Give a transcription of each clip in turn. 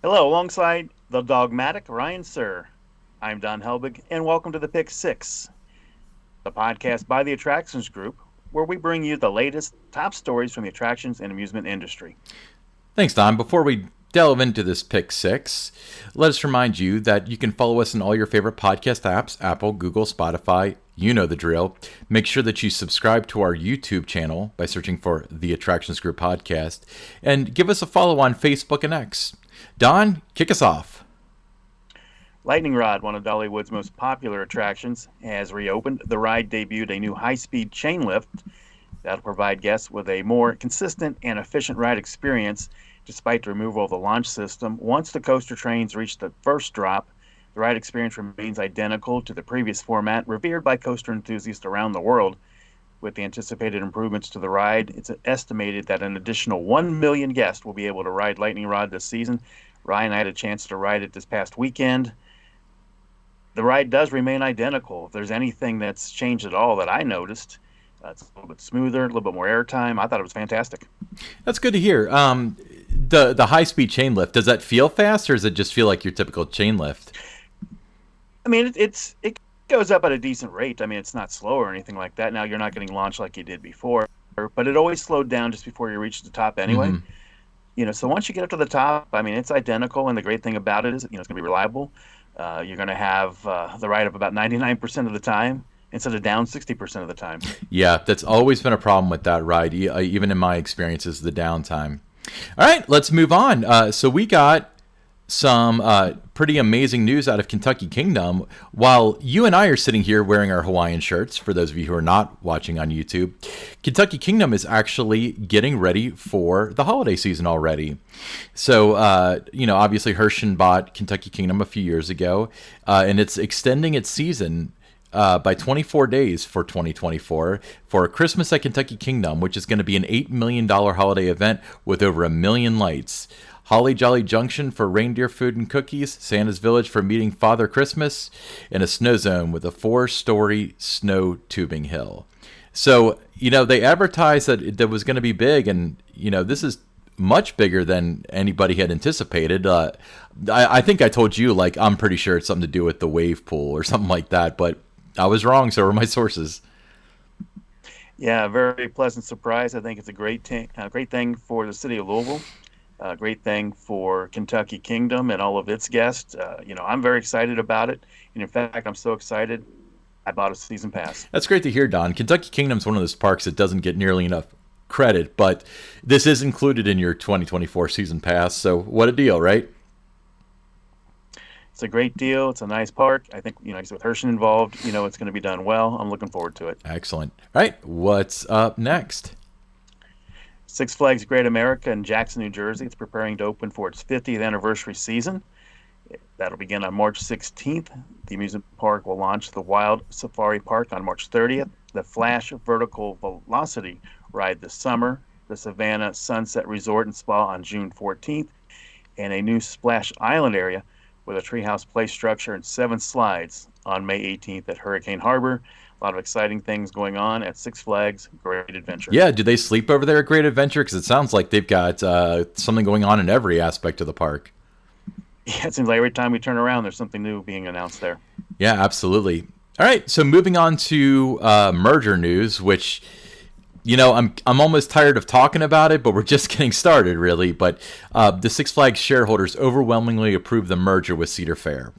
Hello, alongside the dogmatic Ryan Sir. I'm Don Helbig, and welcome to the Pick Six, the podcast by the Attractions Group, where we bring you the latest top stories from the attractions and amusement industry. Thanks, Don. Before we delve into this Pick Six, let us remind you that you can follow us in all your favorite podcast apps, Apple, Google, Spotify. You know the drill. Make sure that you subscribe to our YouTube channel by searching for the Attractions Group Podcast, and give us a follow on Facebook and X. Don, kick us off. Lightning Rod, one of Dollywood's most popular attractions, has reopened. The ride debuted a new high-speed chain lift that'll provide guests with a more consistent and efficient ride experience despite the removal of the launch system. Once the coaster trains reach the first drop, the ride experience remains identical to the previous format, revered by coaster enthusiasts around the world. With the anticipated improvements to the ride, it's estimated that an additional 1 million guests will be able to ride Lightning Rod this season. Ryan and I had a chance to ride it this past weekend. The ride does remain identical. If there's anything that's changed at all that I noticed, it's a little bit smoother, a little bit more airtime. I thought it was fantastic. That's good to hear. The high-speed chain lift, does that feel fast, or does it just feel like your typical chain lift? I mean, it goes up at a decent rate. I mean, it's not slow or anything like that. Now, you're not getting launched like you did before, but it always slowed down just before you reach the top anyway. Mm-hmm. You know, so once you get up to the top, I mean, it's identical, and the great thing about it is, you know, it's going to be reliable. You're going to have the ride up about 99% of the time instead of down 60% of the time. Yeah, that's always been a problem with that ride, even in my experiences, the downtime. All right, let's move on. So we got some pretty amazing news out of Kentucky Kingdom. While you and I are sitting here wearing our Hawaiian shirts, for those of you who are not watching on YouTube, Kentucky Kingdom is actually getting ready for the holiday season already. So, obviously Herschend bought Kentucky Kingdom a few years ago, and it's extending its season by 24 days for 2024 for Christmas at Kentucky Kingdom, which is going to be an $8 million holiday event with over 1 million lights. Holly Jolly Junction for reindeer food and cookies, Santa's Village for meeting Father Christmas, and a snow zone with a 4-story snow tubing hill. So, they advertised that that was going to be big, and, this is much bigger than anybody had anticipated. I think I told you, I'm pretty sure it's something to do with the wave pool or something like that, but I was wrong, so were my sources. Yeah, very pleasant surprise. I think it's a great thing for the city of Louisville. A great thing for Kentucky Kingdom and all of its guests. I'm very excited about it. And in fact, I'm so excited, I bought a season pass. That's great to hear, Don. Kentucky Kingdom's one of those parks that doesn't get nearly enough credit, but this is included in your 2024 season pass. So what a deal, right? It's a great deal. It's a nice park. I think, with Herschend involved, it's going to be done well. I'm looking forward to it. Excellent. All right. What's up next? Six Flags Great America in Jackson, New Jersey. It's preparing to open for its 50th anniversary season. That'll begin on March 16th. The amusement park will launch the Wild Safari Park on March 30th, the Flash Vertical Velocity ride this summer, the Savannah Sunset Resort and Spa on June 14th, and a new Splash Island area with a treehouse play structure and 7 slides on May 18th at Hurricane Harbor. A lot of exciting things going on at Six Flags Great Adventure. Yeah, do they sleep over there at Great Adventure? Because it sounds like they've got something going on in every aspect of the park. Yeah, it seems like every time we turn around, there's something new being announced there. Yeah, absolutely. All right, so moving on to merger news, which, I'm almost tired of talking about it, but we're just getting started, really. But the Six Flags shareholders overwhelmingly approved the merger with Cedar Fair.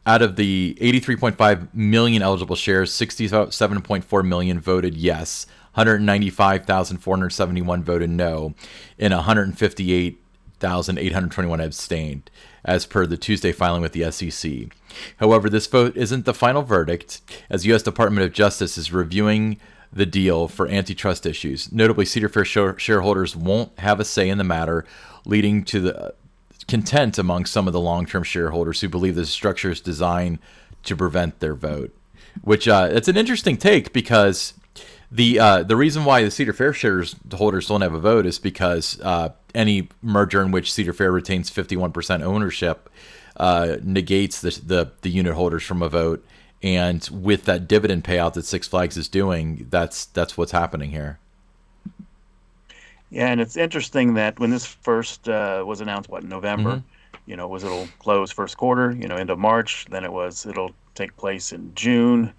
Out of the 83.5 million eligible shares, 67.4 million voted yes, 195,471 voted no, and 158,821 abstained, as per the Tuesday filing with the SEC. However, this vote isn't the final verdict, as U.S. Department of Justice is reviewing the deal for antitrust issues. Notably, Cedar Fair shareholders won't have a say in the matter, leading to the content among some of the long-term shareholders who believe the structure is designed to prevent their vote. Which it's an interesting take, because the reason why the Cedar Fair shareholders don't have a vote is because any merger in which Cedar Fair retains 51% ownership negates the unit holders from a vote, And with that dividend payout that Six Flags is doing, that's what's happening here. Yeah, and it's interesting that when this first was announced, what, in Mm-hmm. November, it was it'll close first quarter, end of March. Then it was it'll take place in June,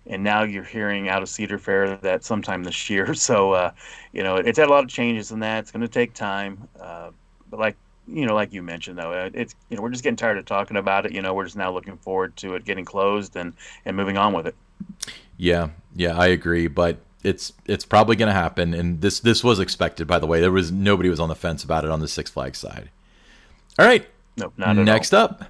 and now you're hearing out of Cedar Fair that sometime this year. So, it's had a lot of changes in that. It's going to take time, but like you mentioned, though, it's we're just getting tired of talking about it. We're just now looking forward to it getting closed and moving on with it. Yeah, yeah, I agree, but it's probably going to happen, and this was expected. By the way, there was nobody was on the fence about it on the Six Flags side. All right, Nope, not at all. next up.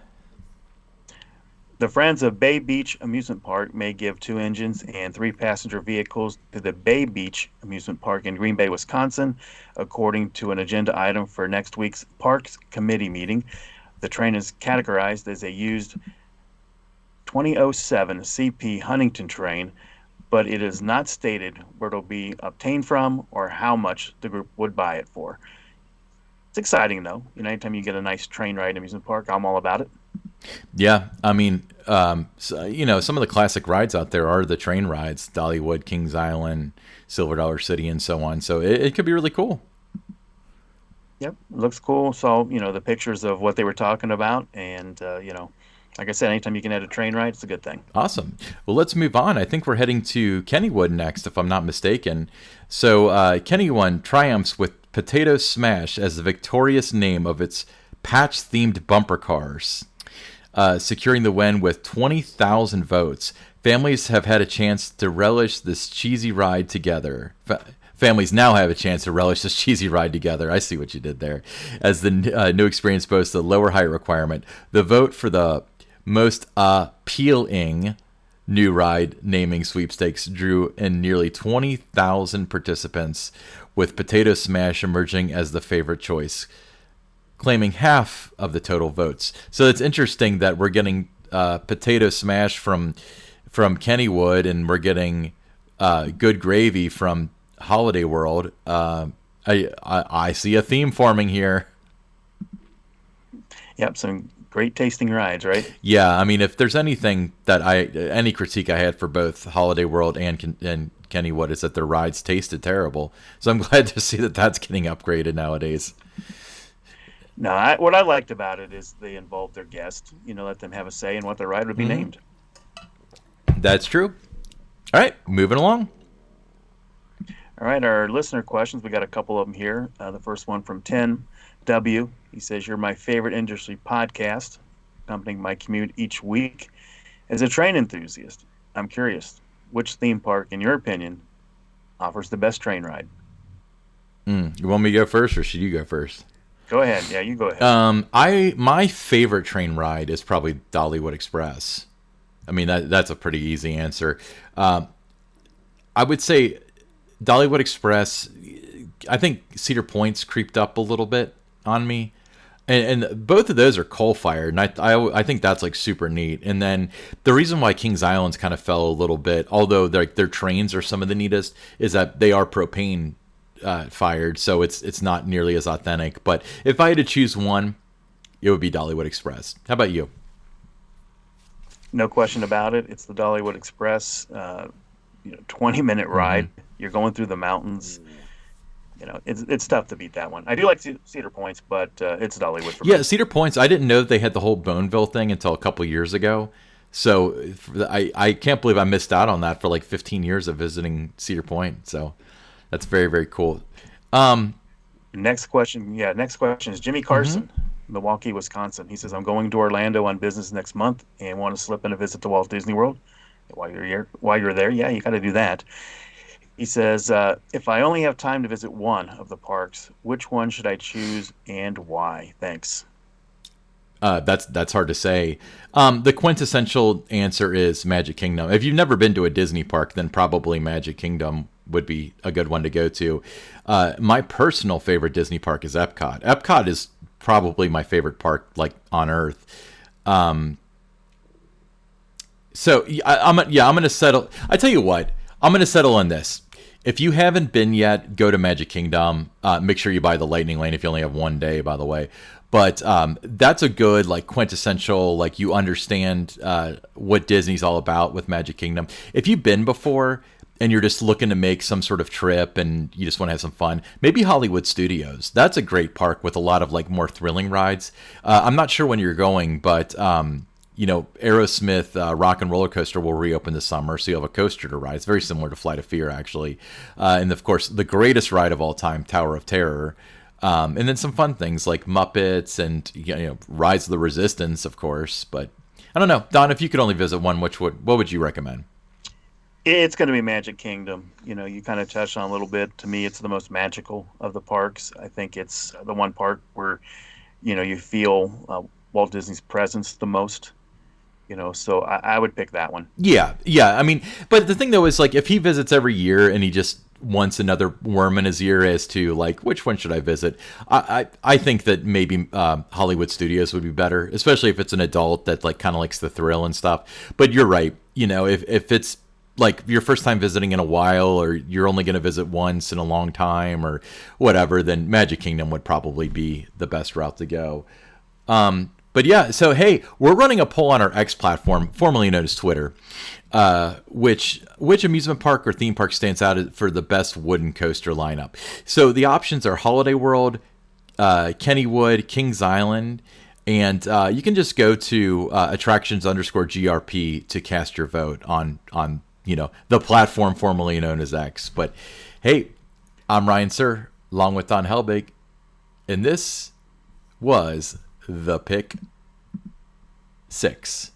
The Friends of Bay Beach Amusement Park may give two engines and three passenger vehicles to the Bay Beach Amusement Park in Green Bay, Wisconsin, according to an agenda item for next week's Parks Committee meeting. The train is categorized as a used 2007 CP Huntington train, but it is not stated where it'll be obtained from or how much the group would buy it for. It's exciting, though. Anytime you get a nice train ride in amusement park, I'm all about it. Yeah, I mean, some of the classic rides out there are the train rides: Dollywood, Kings Island, Silver Dollar City, and so on. So it could be really cool. Yep, looks cool. So, the pictures of what they were talking about, and like I said, anytime you can add a train ride, it's a good thing. Awesome. Well, let's move on. I think we're heading to Kennywood next, if I'm not mistaken. So Kennywood triumphs with Potato Smash as the victorious name of its patch-themed bumper cars, securing the win with 20,000 votes. Families have had a chance to relish this cheesy ride together. Families now have a chance to relish this cheesy ride together. I see what you did there. As the new experience boasts a lower height requirement, the vote for the most appealing new ride naming sweepstakes drew in nearly 20,000 participants, with Potato Smash emerging as the favorite choice, claiming half of the total votes. So it's interesting that we're getting Potato Smash from Kennywood, and we're getting Good Gravy from Holiday World. I see a theme forming here. Yep, some great tasting rides, right? Yeah, I mean, if there's anything that any critique I had for both Holiday World and Kennywood is that their rides tasted terrible. So I'm glad to see that that's getting upgraded nowadays. No, what I liked about it is they involved their guests. Let them have a say in what the ride would be Mm-hmm. named. That's true. All right, moving along. All right, our listener questions. We got a couple of them here. The first one from 10W. He says, "You're my favorite industry podcast, accompanying my commute each week. As a train enthusiast, I'm curious, which theme park, in your opinion, offers the best train ride?" You want me to go first, or should you go first? Go ahead. Yeah, you go ahead. My favorite train ride is probably Dollywood Express. I mean, that's a pretty easy answer. I would say Dollywood Express. I think Cedar Point's creeped up a little bit on me, and both of those are coal fired, and I think that's like super neat. And then the reason why Kings Island's kind of fell a little bit, although their trains are some of the neatest, is that they are propane fired, so it's not nearly as authentic. But if I had to choose one, it would be Dollywood Express. How about you? No question about it. It's the Dollywood Express. 20-minute ride. Mm-hmm. You're going through the mountains. It's tough to beat that one. I do like Cedar Points, but it's Dollywood for Yeah, me. Cedar Points. I didn't know that they had the whole Boneville thing until a couple years ago. So I can't believe I missed out on that for like 15 years of visiting Cedar Point. So that's very, very cool. Next question. Yeah, next question is Jimmy Mm-hmm. Carson, Milwaukee, Wisconsin. He says, "I'm going to Orlando on business next month and want to slip in a visit to Walt Disney World." While you're there, yeah, you got to do that. He says, "If I only have time to visit one of the parks, which one should I choose and why? Thanks." That's hard to say. The quintessential answer is Magic Kingdom. If you've never been to a Disney park, then probably Magic Kingdom would be a good one to go to. My personal favorite Disney park is Epcot. Epcot is probably my favorite park, like, on Earth. So I'm gonna settle. I tell you what, I'm gonna settle on this. If you haven't been yet, go to Magic Kingdom. Make sure you buy the Lightning Lane if you only have one day, by the way. But that's a good, like, quintessential, like, you understand what Disney's all about with Magic Kingdom. If you've been before and you're just looking to make some sort of trip and you just want to have some fun, maybe Hollywood Studios. That's a great park with a lot of, like, more thrilling rides. I'm not sure when you're going, but Aerosmith Rock and Roller Coaster will reopen this summer, so you'll have a coaster to ride. It's very similar to Flight of Fear, actually. And of course, the greatest ride of all time, Tower of Terror. And then some fun things like Muppets and Rise of the Resistance, of course. But I don't know, Don. If you could only visit one, what would you recommend? It's going to be Magic Kingdom. You kind of touched on a little bit. To me, it's the most magical of the parks. I think it's the one park where, you feel Walt Disney's presence the most. So I would pick that one. Yeah. I mean, but the thing though is, like, if he visits every year and he just wants another worm in his ear as to, like, which one should I visit, I think that maybe Hollywood Studios would be better, especially if it's an adult that, like, kind of likes the thrill and stuff. But you're right. If it's like your first time visiting in a while, or you're only going to visit once in a long time or whatever, then Magic Kingdom would probably be the best route to go. But yeah, so hey, we're running a poll on our X platform, formerly known as Twitter. Which amusement park or theme park stands out for the best wooden coaster lineup? So the options are Holiday World, Kennywood, Kings Island, and you can just go to attractions_GRP to cast your vote on the platform formerly known as X. But hey, I'm Ryan Sir, along with Don Helbig, and this was the Pick 6.